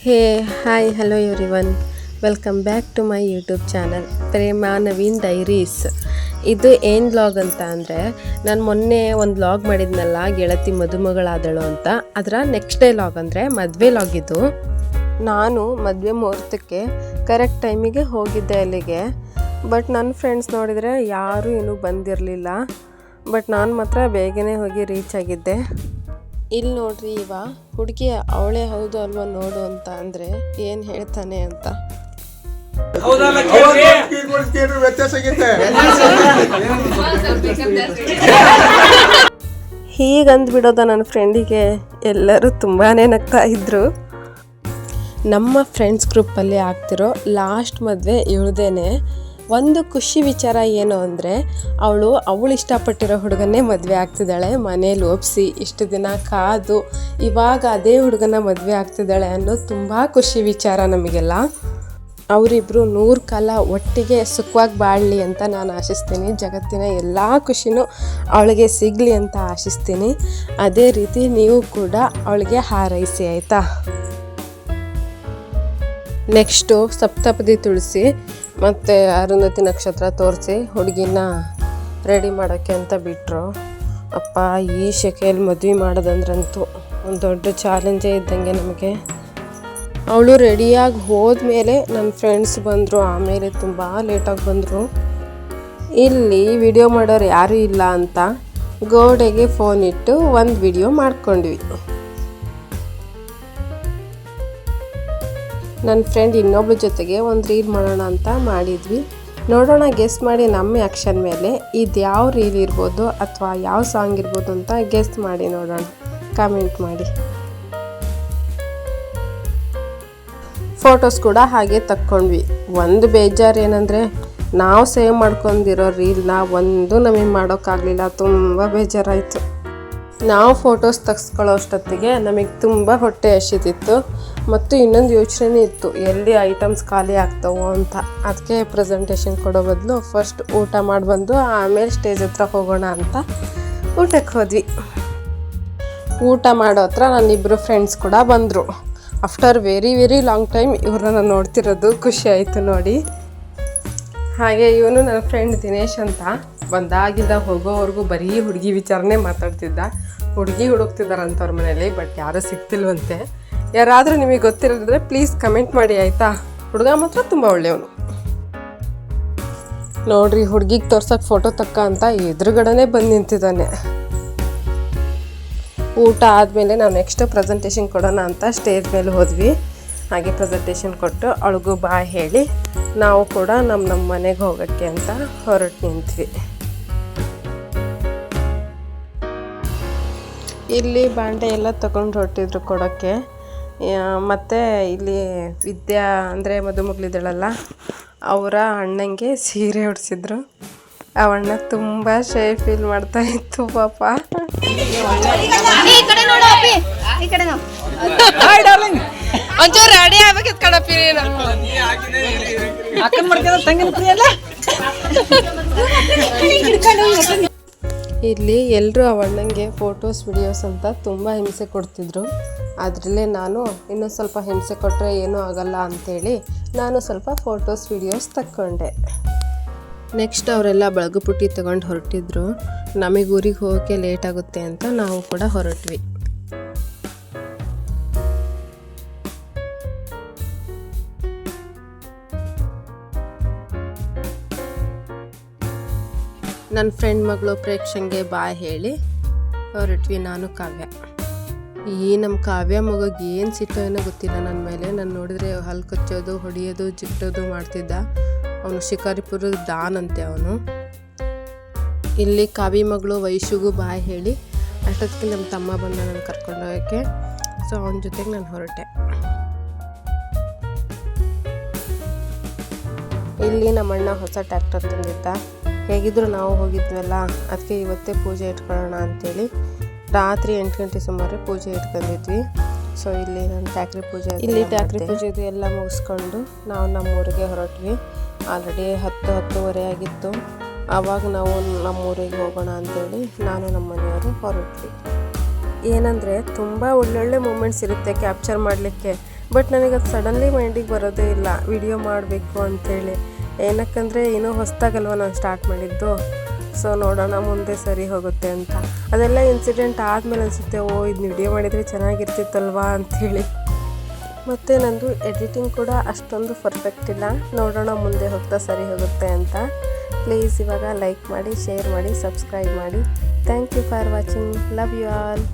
Hey hi hello everyone, welcome back to my YouTube channel Prema Naveen diaries. ಇದು ಏನು vlog ಅಂತ ಅಂದರೆ, ನಾನು ಮೊನ್ನೆ ಒಂದು ವ್ಲಾಗ್ ಮಾಡಿದ್ನಲ್ಲ ಗೆಳತಿ ಮದುಮಗಳಾದಳು ಅಂತ, ಅದರ ನೆಕ್ಸ್ಟ್ ಡೇ ವ್ಲಾಗ್ ಅಂದರೆ ಮದುವೆ ವ್ಲಾಗ್ ಇದು. ನಾನು ಮದುವೆ ಮುಹೂರ್ತಕ್ಕೆ ಕರೆಕ್ಟ್ ಟೈಮಿಗೆ ಹೋಗಿದ್ದೆ ಅಲ್ಲಿಗೆ. ಬಟ್ ನನ್ನ ಫ್ರೆಂಡ್ಸ್ ನೋಡಿದರೆ ಯಾರೂ ಇನ್ನೂ ಬಂದಿರಲಿಲ್ಲ. ಬಟ್ ನಾನು ಮಾತ್ರ ಬೇಗನೆ ಹೋಗಿ ರೀಚ್ ಆಗಿದ್ದೆ. ಇಲ್ಲಿ ನೋಡ್ರಿ, ಇವ ಹುಡುಗಿ ಅವಳೇ ಹೌದು ಅಲ್ವಾ ನೋಡು ಅಂತ ಅಂದರೆ ಏನು ಹೇಳ್ತಾನೆ ಅಂತ. ಹೀಗಂದು ಬಿಡೋದ ನನ್ನ ಫ್ರೆಂಡಿಗೆ ಎಲ್ಲರೂ ತುಂಬಾ ನಗ್ತಾ ಇದ್ರು. ನಮ್ಮ ಫ್ರೆಂಡ್ಸ್ ಗ್ರೂಪಲ್ಲಿ ಆಗ್ತಿರೋ ಲಾಸ್ಟ್ ಮದುವೆ ಇವಳದೇನೆ. ಒಂದು ಖುಷಿ ವಿಚಾರ ಏನು ಅಂದರೆ, ಅವಳು ಇಷ್ಟಪಟ್ಟಿರೋ ಹುಡುಗನ್ನೇ ಮದುವೆ ಆಗ್ತಿದ್ದಾಳೆ. ಮನೇಲಿ ಒಪ್ಪಿಸಿ ಇಷ್ಟು ದಿನ ಕಾದು ಇವಾಗ ಅದೇ ಹುಡುಗನ ಮದುವೆ ಆಗ್ತಿದ್ದಾಳೆ ಅನ್ನೋ ತುಂಬ ಖುಷಿ ವಿಚಾರ ನಮಗೆಲ್ಲ. ಅವರಿಬ್ಬರು 100 ಕಾಲ ಒಟ್ಟಿಗೆ ಸುಖವಾಗಿ ಬಾಳಲಿ ಅಂತ ನಾನು ಆಶಿಸ್ತೀನಿ. ಜಗತ್ತಿನ ಎಲ್ಲ ಖುಷಿನೂ ಅವಳಿಗೆ ಸಿಗಲಿ ಅಂತ ಆಶಿಸ್ತೀನಿ. ಅದೇ ರೀತಿ ನೀವು ಕೂಡ ಅವಳಿಗೆ ಹಾರೈಸಿ, ಆಯಿತಾ? ನೆಕ್ಸ್ಟು ಸಪ್ತಪದಿ ತುಳಸಿ ಮತ್ತು ಅರುಂಧತಿ ನಕ್ಷತ್ರ ತೋರಿಸಿ ಹುಡುಗಿನ ರೆಡಿ ಮಾಡೋಕ್ಕೆ ಅಂತ ಬಿಟ್ಟರು. ಅಪ್ಪ, ಈ ಶೆಕೆಯಲ್ಲಿ ಮದುವೆ ಮಾಡೋದಂದ್ರಂತೂ ಒಂದು ದೊಡ್ಡ ಚಾಲೆಂಜೇ ಇದ್ದಂಗೆ ನಮಗೆ. ಅವಳು ರೆಡಿಯಾಗಿ ಹೋದ್ಮೇಲೆ ನನ್ನ ಫ್ರೆಂಡ್ಸ್ ಬಂದರು. ಆಮೇಲೆ ತುಂಬ ಲೇಟಾಗಿ ಬಂದರು. ಇಲ್ಲಿ ವಿಡಿಯೋ ಮಾಡೋರು ಯಾರೂ ಇಲ್ಲ ಅಂತ ಗೋಡೆಗೆ ಫೋನ್ ಇಟ್ಟು ಒಂದು ವಿಡಿಯೋ ಮಾಡ್ಕೊಂಡ್ವಿ. ನನ್ನ ಫ್ರೆಂಡ್ ಇನ್ನೊಬ್ಳ ಜೊತೆಗೆ ಒಂದು ರೀಲ್ ಮಾಡೋಣ ಅಂತ ಮಾಡಿದ್ವಿ. ನೋಡೋಣ, ಗೆಸ್ ಮಾಡಿ ನಮ್ಮ ಆ್ಯಕ್ಷನ್ ಮೇಲೆ ಇದು ಯಾವ ರೀಲ್ ಇರ್ಬೋದು ಅಥವಾ ಯಾವ ಸಾಂಗ್ ಇರ್ಬೋದು ಅಂತ ಗೆಸ್ ಮಾಡಿ ನೋಡೋಣ, ಕಾಮೆಂಟ್ ಮಾಡಿ. ಫೋಟೋಸ್ ಕೂಡ ಹಾಗೆ ತಕ್ಕೊಂಡ್ವಿ. ಒಂದು ಬೇಜಾರು ಏನಂದರೆ, ನಾವು ಸೇವ್ ಮಾಡ್ಕೊಂಡಿರೋ ರೀಲ್ನ ಒಂದು ನಮಗೆ ಮಾಡೋಕ್ಕಾಗಲಿಲ್ಲ. ತುಂಬ ಬೇಜಾರಾಯಿತು. ನಾವು ಫೋಟೋಸ್ ತೆಗೆಸ್ಕೊಳ್ಳೋ ಅಷ್ಟೊತ್ತಿಗೆ ನಮಗೆ ತುಂಬ ಹೊಟ್ಟೆ ಹಸಿತಿತ್ತು. ಮತ್ತು ಇನ್ನೊಂದು ಯೋಚನೆ ಇತ್ತು, ಎಲ್ಲಿ ಐಟಮ್ಸ್ ಖಾಲಿ ಆಗ್ತಾವೋ ಅಂತ. ಅದಕ್ಕೆ ಪ್ರೆಸೆಂಟೇಷನ್ ಕೊಡೋ ಬದಲು ಫಸ್ಟ್ ಊಟ ಮಾಡಿ ಬಂದು ಆಮೇಲೆ ಸ್ಟೇಜ್ ಹತ್ರ ಹೋಗೋಣ ಅಂತ ಊಟಕ್ಕೆ ಹೋದ್ವಿ. ಊಟ ಮಾಡೋ ಹತ್ರ ನನ್ನಿಬ್ಬರು ಫ್ರೆಂಡ್ಸ್ ಕೂಡ ಬಂದರು. After very very long time ಇವ್ರನ್ನ ನೋಡ್ತಿರೋದು ಖುಷಿ ಆಯಿತು ನೋಡಿ. ಹಾಗೆ ಇವನು ನನ್ನ ಫ್ರೆಂಡ್ ದಿನೇಶ್ ಅಂತ. ಬಂದಾಗಿಂದ ಹೋಗೋವರೆಗೂ ಬರೀ ಹುಡುಗಿ ವಿಚಾರನೇ ಮಾತಾಡ್ತಿದ್ದ. ಹುಡುಗಿ ಹುಡುಕ್ತಿದ್ದಾರಂತ ಅವ್ರ ಮನೇಲಿ, ಬಟ್ ಯಾರೂ ಸಿಗ್ತಿಲ್ವಂತೆ. ಯಾರಾದರೂ ನಿಮಗೆ ಗೊತ್ತಿರೋದ್ರೆ ಪ್ಲೀಸ್ ಕಮೆಂಟ್ ಮಾಡಿ, ಆಯಿತಾ? ಹುಡುಗ ಮಾತ್ರ ತುಂಬ ಒಳ್ಳೆಯವನು ನೋಡ್ರಿ. ಹುಡುಗಿಗೆ ತೋರ್ಸೋಕೆ ಫೋಟೋ ತಕ್ಕ ಅಂತ ಎದುರುಗಡೆನೇ ಬಂದು ನಿಂತಿದ್ದಾನೆ. ಊಟ ಆದಮೇಲೆ ನಾವು ನೆಕ್ಸ್ಟ್ ಪ್ರೆಸೆಂಟೇಷನ್ ಕೊಡೋಣ ಅಂತ ಸ್ಟೇಜ್ ಮೇಲೆ ಹೋದ್ವಿ. ಹಾಗೆ ಪ್ರೆಸೆಂಟೇಷನ್ ಕೊಟ್ಟು ಅವಳಿಗೂ ಬಾಯ್ ಹೇಳಿ ನಾವು ಕೂಡ ನಮ್ಮ ಮನೆಗೆ ಹೋಗೋಕ್ಕೆ ಅಂತ ಹೊರಟು ನಿಂತ್ವಿ. ಇಲ್ಲಿ ಬಾಂಡೆ ಎಲ್ಲ ತಗೊಂಡು ಹೊರಟಿದ್ರು ಕೊಡೋಕ್ಕೆ. ಮತ್ತು ಇಲ್ಲಿ ವಿದ್ಯಾ ಅಂದರೆ ಮದುಮಗಳಿದ್ದಾಳಲ್ಲ, ಅವರ ಅಣ್ಣಂಗೆ ಸೀರೆ ಉಡಿಸಿದ್ರು. ಆ ಅಣ್ಣ ತುಂಬ ಶೈ ಫೀಲ್ ಮಾಡ್ತಾ ಇತ್ತು ಪಾಪ. ಒಂಚೂರು ರೆಡಿ ಆಗ್ಬೇಕಿತ್ತು ಕಣಪ್ಪಿ. ಇಲ್ಲಿ ಎಲ್ಲರೂ ಅವಣ್ಣಂಗೆ ಫೋಟೋಸ್ ವಿಡಿಯೋಸ್ ಅಂತ ತುಂಬ ಹಿಂಸೆ ಕೊಡ್ತಿದ್ರು. ಅದರಲ್ಲೇ ನಾನು ಇನ್ನೂ ಸ್ವಲ್ಪ ಹಿಂಸೆ ಕೊಟ್ಟರೆ ಏನೂ ಆಗಲ್ಲ ಅಂಥೇಳಿ ನಾನು ಸ್ವಲ್ಪ ಫೋಟೋಸ್ ವಿಡಿಯೋಸ್ ತಕ್ಕೊಂಡೆ. ನೆಕ್ಸ್ಟ್ ಅವರೆಲ್ಲ ಬಳಗು ಪುಟ್ಟಿ ತಗೊಂಡು ಹೊರಟಿದ್ರು. ನಮಗೆ ಊರಿಗೆ ಹೋಗೋಕ್ಕೆ ಲೇಟ್ ಆಗುತ್ತೆ ಅಂತ ನಾವು ಕೂಡ ಹೊರಟ್ವಿ. ನನ್ನ ಫ್ರೆಂಡ್ ಮಗಳು ಪ್ರೇಕ್ಷಂಗೆ ಬಾಯ್ ಹೇಳಿ ಹೊರಟ್ವಿ ನಾನು ಕಾವ್ಯ. ಈ ನಮ್ಮ ಕಾವ್ಯ ಮಗುಗೆ ಏನು ಸಿಟ್ಟೋ ಏನೋ ಗೊತ್ತಿಲ್ಲ ನನ್ನ ಮೇಲೆ. ನಾನು ನೋಡಿದ್ರೆ ಹಲ್ಲು ಕಚ್ಚೋದು, ಹೊಡಿಯೋದು, ಜಿಟ್ಟೋದು ಮಾಡ್ತಿದ್ದ. ಅವನು ಶಿಕಾರಿಪುರದ ಡಾನ್ ಅಂತೆ ಅವನು. ಇಲ್ಲಿ ಕಾವ್ಯ ಮಗಳು ವೈಶುಗೂ ಬಾಯ್ ಹೇಳಿ ಅಷ್ಟೊತ್ತಿಗೆ ನಮ್ಮ ತಮ್ಮ ಬಂದ ನಾನು ಕರ್ಕೊಂಡೋಗೋಕ್ಕೆ. ಸೊ ಅವನ ಜೊತೆಗೆ ನಾನು ಹೊರಟೆ. ಇಲ್ಲಿ ನಮ್ಮಣ್ಣ ಹೊಸ ಟ್ರ್ಯಾಕ್ಟರ್ ತಂದಿದ್ದ. ಹೇಗಿದ್ರು ನಾವು ಹೋಗಿದ್ವಲ್ಲ, ಅದಕ್ಕೆ ಇವತ್ತೇ ಪೂಜೆ ಇಟ್ಕೊಳ್ಳೋಣ ಅಂಥೇಳಿ ರಾತ್ರಿ 8 ಗಂಟೆ ಸುಮಾರು ಪೂಜೆ ಇಟ್ಕೊಂಡಿದ್ವಿ. ಸೊ ಇಲ್ಲಿ ನಾನು ಟ್ಯಾಕ್ರಿ ಪೂಜೆದು ಎಲ್ಲ ಮುಗಿಸ್ಕೊಂಡು ನಾವು ನಮ್ಮೂರಿಗೆ ಹೊರಟ್ವಿ. ಆಲ್ರೆಡಿ 10-10:30 ಆಗಿತ್ತು. ಆವಾಗ ನಾವು ನಮ್ಮೂರಿಗೆ ಹೋಗೋಣ ಅಂತೇಳಿ ನಾನು ನಮ್ಮ ಮನೆಯವರು ಹೊರಟ್ವಿ. ಏನಂದರೆ ತುಂಬ ಒಳ್ಳೊಳ್ಳೆ ಮೂಮೆಂಟ್ಸ್ ಇರುತ್ತೆ ಕ್ಯಾಪ್ಚರ್ ಮಾಡಲಿಕ್ಕೆ, ಬಟ್ ನನಗದು ಸಡನ್ಲಿ ಮೈಂಡಿಗೆ ಬರೋದೇ ಇಲ್ಲ ವಿಡಿಯೋ ಮಾಡಬೇಕು ಅಂಥೇಳಿ. ಏನಕ್ಕಂದರೆ ಇನ್ನೂ ಹೊಸದಾಗಲ್ವ ನಾನು ಸ್ಟಾರ್ಟ್ ಮಾಡಿದ್ದು. ಸೊ ನೋಡೋಣ ಮುಂದೆ ಸರಿ ಹೋಗುತ್ತೆ ಅಂತ. ಅದೆಲ್ಲ ಇನ್ಸಿಡೆಂಟ್ ಆದಮೇಲೆ ಅನಿಸುತ್ತೆ, ಓ ಇದು ವಿಡಿಯೋ ಮಾಡಿದರೆ ಚೆನ್ನಾಗಿರ್ತಿತ್ತಲ್ವಾ ಅಂಥೇಳಿ. ಮತ್ತು ನಂದು ಎಡಿಟಿಂಗ್ ಕೂಡ ಅಷ್ಟೊಂದು ಪರ್ಫೆಕ್ಟ್ ಇಲ್ಲ. ನೋಡೋಣ ಮುಂದೆ ಹೋಗ್ತಾ ಸರಿ ಹೋಗುತ್ತೆ ಅಂತ. ಪ್ಲೀಸ್ ಇವಾಗ ಲೈಕ್ ಮಾಡಿ, ಶೇರ್ ಮಾಡಿ, ಸಬ್ಸ್ಕ್ರೈಬ್ ಮಾಡಿ. Thank you for watching. Love you all.